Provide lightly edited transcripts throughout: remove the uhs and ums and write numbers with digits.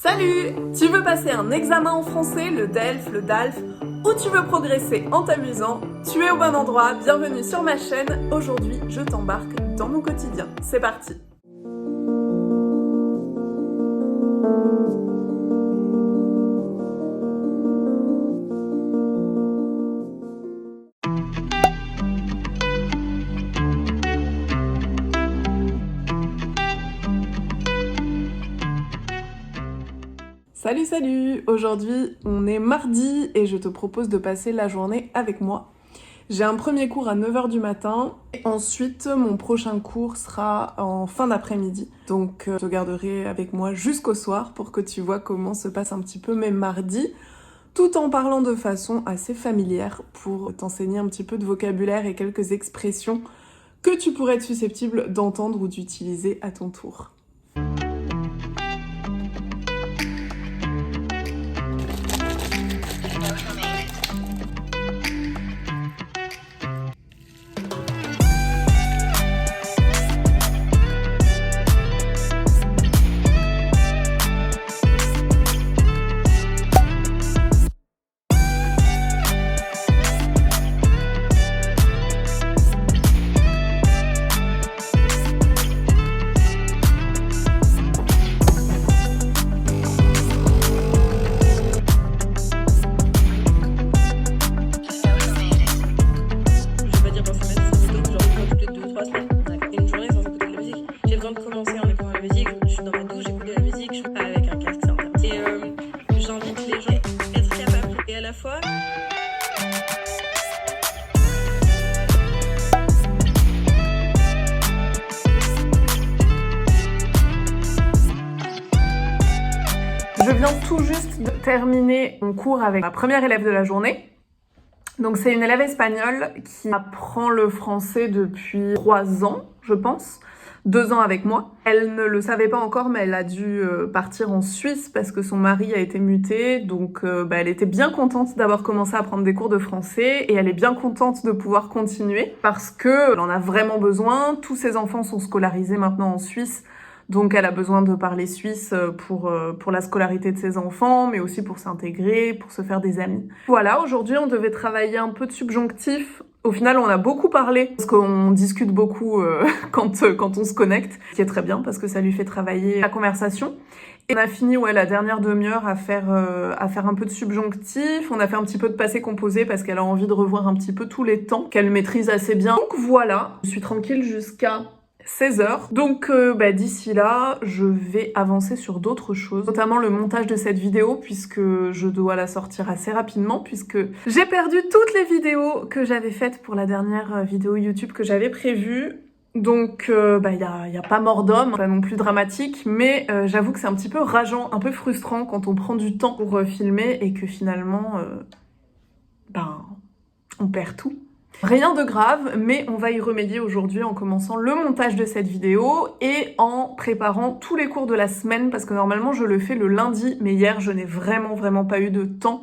Salut! Tu veux passer un examen en français, le DELF, le DALF, ou tu veux progresser en t'amusant? Tu es au bon endroit, bienvenue sur ma chaîne. Aujourd'hui, je t'embarque dans mon quotidien. C'est parti! Salut! Aujourd'hui, on est mardi et je te propose de passer la journée avec moi. J'ai un premier cours à 9h du matin. Et ensuite, mon prochain cours sera en fin d'après-midi. Donc, je te garderai avec moi jusqu'au soir pour que tu vois comment se passent un petit peu mes mardis, tout en parlant de façon assez familière pour t'enseigner un petit peu de vocabulaire et quelques expressions que tu pourrais être susceptible d'entendre ou d'utiliser à ton tour. Commencer en écoutant la musique, je suis dans ma douche, j'écoute de la musique, je suis pas avec un casque, c'est interdit. Et j'invite les gens à être capables et à la fois. Je viens tout juste de terminer mon cours avec ma première élève de la journée. Donc c'est une élève espagnole qui apprend le français depuis 3 ans, je pense. 2 ans avec moi. Elle ne le savait pas encore, mais elle a dû partir en Suisse parce que son mari a été muté. Donc elle était bien contente d'avoir commencé à prendre des cours de français et elle est bien contente de pouvoir continuer parce qu'elle en a vraiment besoin. Tous ses enfants sont scolarisés maintenant en Suisse. Donc elle a besoin de parler suisse pour la scolarité de ses enfants, mais aussi pour s'intégrer, pour se faire des amis. Voilà, aujourd'hui on devait travailler un peu de subjonctif. Au final, on a beaucoup parlé, parce qu'on discute beaucoup quand on se connecte, ce qui est très bien, parce que ça lui fait travailler la conversation. Et on a fini la dernière demi-heure à faire un peu de subjonctif. On a fait un petit peu de passé composé, parce qu'elle a envie de revoir un petit peu tous les temps, qu'elle maîtrise assez bien. Donc voilà, je suis tranquille jusqu'à 16h. Donc d'ici là, je vais avancer sur d'autres choses, notamment le montage de cette vidéo puisque je dois la sortir assez rapidement puisque j'ai perdu toutes les vidéos que j'avais faites pour la dernière vidéo YouTube que j'avais prévue. Donc y a pas mort d'homme, pas non plus dramatique, mais j'avoue que c'est un petit peu rageant, un peu frustrant quand on prend du temps pour filmer et que finalement on perd tout. Rien de grave, mais on va y remédier aujourd'hui en commençant le montage de cette vidéo et en préparant tous les cours de la semaine parce que normalement je le fais le lundi, mais hier je n'ai vraiment pas eu de temps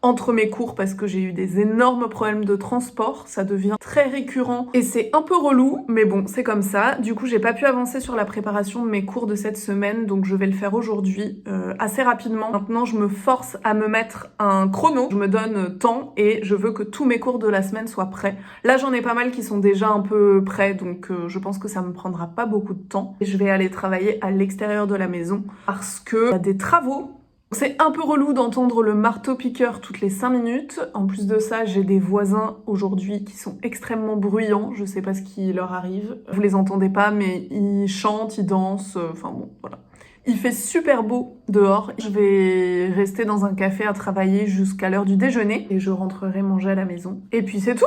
entre mes cours parce que j'ai eu des énormes problèmes de transport, ça devient très récurrent et c'est un peu relou, mais bon, c'est comme ça. Du coup, j'ai pas pu avancer sur la préparation de mes cours de cette semaine, donc je vais le faire aujourd'hui assez rapidement. Maintenant, je me force à me mettre un chrono, je me donne temps et je veux que tous mes cours de la semaine soient prêts. Là, j'en ai pas mal qui sont déjà un peu prêts, donc je pense que ça me prendra pas beaucoup de temps. Et je vais aller travailler à l'extérieur de la maison parce que y a des travaux. C'est un peu relou d'entendre le marteau-piqueur toutes les 5 minutes. En plus de ça, j'ai des voisins aujourd'hui qui sont extrêmement bruyants. Je sais pas ce qui leur arrive. Vous les entendez pas, mais ils chantent, ils dansent. Enfin bon, voilà. Il fait super beau dehors. Je vais rester dans un café à travailler jusqu'à l'heure du déjeuner. Et je rentrerai manger à la maison. Et puis c'est tout.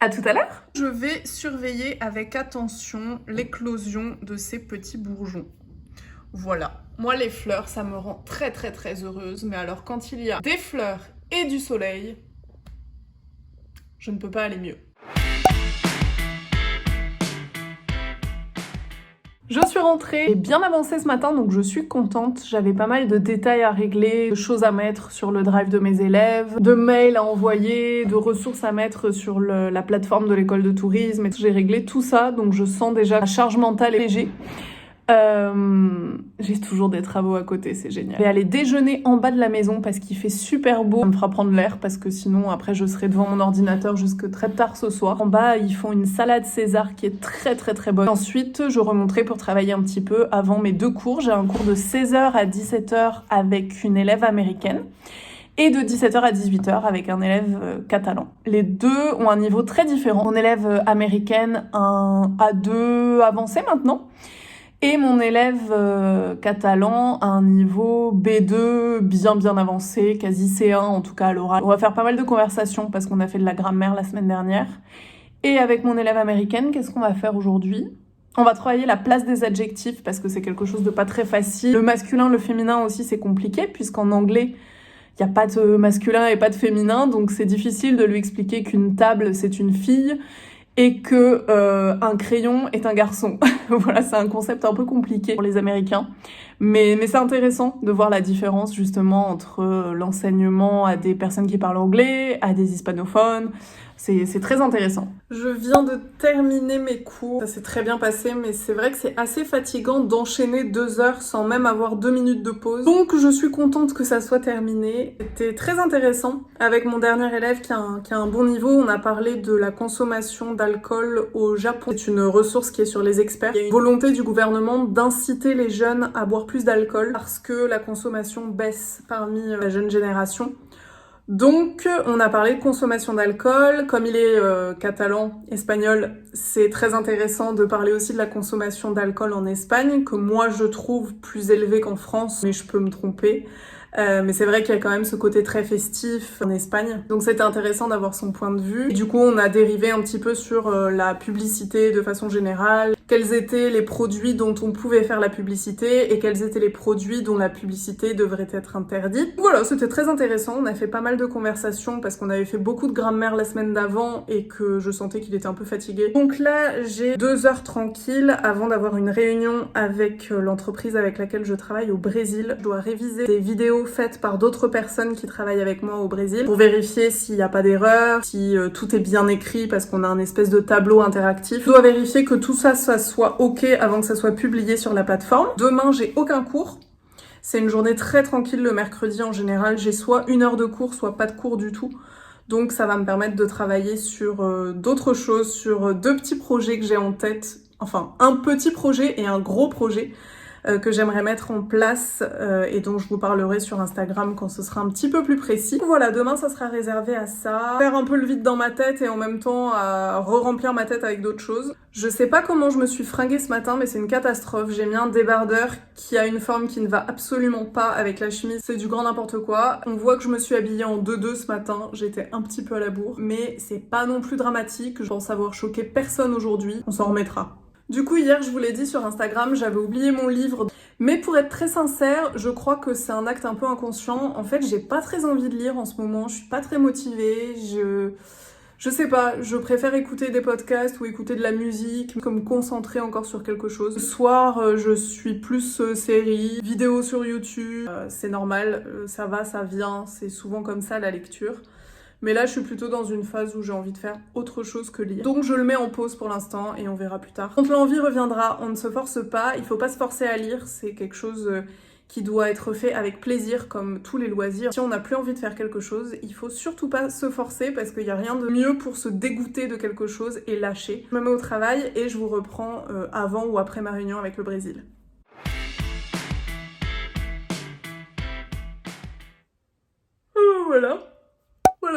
À tout à l'heure. Je vais surveiller avec attention l'éclosion de ces petits bourgeons. Voilà. Moi, les fleurs, ça me rend très heureuse. Mais alors, quand il y a des fleurs et du soleil, je ne peux pas aller mieux. Je suis rentrée et bien avancée ce matin, donc je suis contente. J'avais pas mal de détails à régler, de choses à mettre sur le drive de mes élèves, de mails à envoyer, de ressources à mettre sur la plateforme de l'école de tourisme. Et j'ai réglé tout ça, donc je sens déjà la charge mentale est léger. J'ai toujours des travaux à côté, c'est génial. Je vais aller déjeuner en bas de la maison parce qu'il fait super beau. Ça me fera prendre l'air parce que sinon après je serai devant mon ordinateur jusque très tard ce soir. En bas, ils font une salade César qui est très très très bonne. Ensuite, je remonterai pour travailler un petit peu avant mes 2 cours. J'ai un cours de 16h à 17h avec une élève américaine et de 17h à 18h avec un élève catalan. Les deux ont un niveau très différent. Mon élève américaine, un A2 avancé maintenant. Et mon élève catalan a un niveau B2 bien avancé, quasi C1 en tout cas à l'oral. On va faire pas mal de conversations parce qu'on a fait de la grammaire la semaine dernière. Et avec mon élève américaine, qu'est-ce qu'on va faire aujourd'hui ? On va travailler la place des adjectifs parce que c'est quelque chose de pas très facile. Le masculin, le féminin aussi c'est compliqué puisqu'en anglais, il n'y a pas de masculin et pas de féminin, donc c'est difficile de lui expliquer qu'une table c'est une fille et que un crayon est un garçon. Voilà, c'est un concept un peu compliqué pour les Américains. Mais c'est intéressant de voir la différence justement entre l'enseignement à des personnes qui parlent anglais, à des hispanophones. C'est très intéressant. Je viens de terminer mes cours. Ça s'est très bien passé, mais c'est vrai que c'est assez fatigant d'enchaîner 2 heures sans même avoir 2 minutes de pause. Donc je suis contente que ça soit terminé. C'était très intéressant. Avec mon dernier élève qui a un bon niveau, on a parlé de la consommation d'alcool au Japon. C'est une ressource qui est sur les experts. Il y a une volonté du gouvernement d'inciter les jeunes à boire plus d'alcool parce que la consommation baisse parmi la jeune génération. Donc, on a parlé de consommation d'alcool. Comme il est catalan, espagnol, c'est très intéressant de parler aussi de la consommation d'alcool en Espagne, que moi je trouve plus élevée qu'en France, mais je peux me tromper. Mais c'est vrai qu'il y a quand même ce côté très festif en Espagne. Donc c'était intéressant d'avoir son point de vue. Et du coup, on a dérivé un petit peu sur la publicité de façon générale. Quels étaient les produits dont on pouvait faire la publicité et quels étaient les produits dont la publicité devrait être interdite. Voilà, c'était très intéressant. On a fait pas mal de conversations parce qu'on avait fait beaucoup de grammaire la semaine d'avant et que je sentais qu'il était un peu fatigué. Donc là, j'ai 2 heures tranquilles avant d'avoir une réunion avec l'entreprise avec laquelle je travaille au Brésil. Je dois réviser des vidéos faites par d'autres personnes qui travaillent avec moi au Brésil pour vérifier s'il n'y a pas d'erreur, si tout est bien écrit parce qu'on a un espèce de tableau interactif. Je dois vérifier que tout ça soit ok avant que ça soit publié sur la plateforme. Demain, j'ai aucun cours. C'est une journée très tranquille le mercredi en général. J'ai soit 1 heure de cours, soit pas de cours du tout. Donc ça va me permettre de travailler sur d'autres choses, sur 2 petits projets que j'ai en tête. Enfin, un petit projet et un gros projet que j'aimerais mettre en place et dont je vous parlerai sur Instagram quand ce sera un petit peu plus précis. Voilà, demain ça sera réservé à ça. Faire un peu le vide dans ma tête et en même temps à re-remplir ma tête avec d'autres choses. Je sais pas comment je me suis fringuée ce matin, mais c'est une catastrophe. J'ai mis un débardeur qui a une forme qui ne va absolument pas avec la chemise. C'est du grand n'importe quoi. On voit que je me suis habillée en 2-2 ce matin. J'étais un petit peu à la bourre, mais c'est pas non plus dramatique. Je pense avoir choqué personne aujourd'hui. On s'en remettra. Du coup, hier, je vous l'ai dit sur Instagram, j'avais oublié mon livre. Mais pour être très sincère, je crois que c'est un acte un peu inconscient. En fait, j'ai pas très envie de lire en ce moment, je suis pas très motivée, je sais pas, je préfère écouter des podcasts ou écouter de la musique, comme me concentrer encore sur quelque chose. Ce soir, je suis plus série, vidéos sur YouTube, c'est normal, ça va, ça vient, c'est souvent comme ça la lecture. Mais là, je suis plutôt dans une phase où j'ai envie de faire autre chose que lire. Donc je le mets en pause pour l'instant et on verra plus tard. Quand l'envie reviendra, on ne se force pas, il faut pas se forcer à lire, c'est quelque chose qui doit être fait avec plaisir comme tous les loisirs. Si on n'a plus envie de faire quelque chose, il faut surtout pas se forcer parce qu'il n'y a rien de mieux pour se dégoûter de quelque chose et lâcher. Je me mets au travail et je vous reprends avant ou après ma réunion avec le Brésil.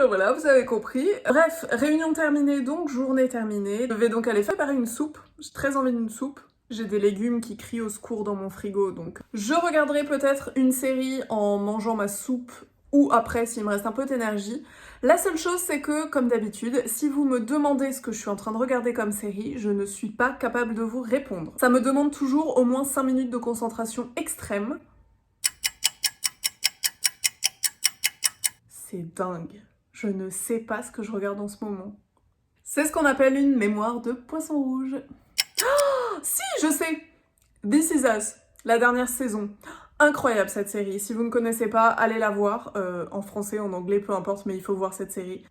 Voilà, vous avez compris. Bref, réunion terminée donc, journée terminée. Je vais donc aller préparer une soupe. J'ai très envie d'une soupe. J'ai des légumes qui crient au secours dans mon frigo, donc je regarderai peut-être une série en mangeant ma soupe ou après s'il me reste un peu d'énergie. La seule chose, c'est que, comme d'habitude, si vous me demandez ce que je suis en train de regarder comme série, je ne suis pas capable de vous répondre. Ça me demande toujours au moins 5 minutes de concentration extrême. C'est dingue. Je ne sais pas ce que je regarde en ce moment. C'est ce qu'on appelle une mémoire de poisson rouge. Oh, si, je sais. This Is Us, la dernière saison. Incroyable cette série. Si vous ne connaissez pas, allez la voir. En français, en anglais, peu importe, mais il faut voir cette série.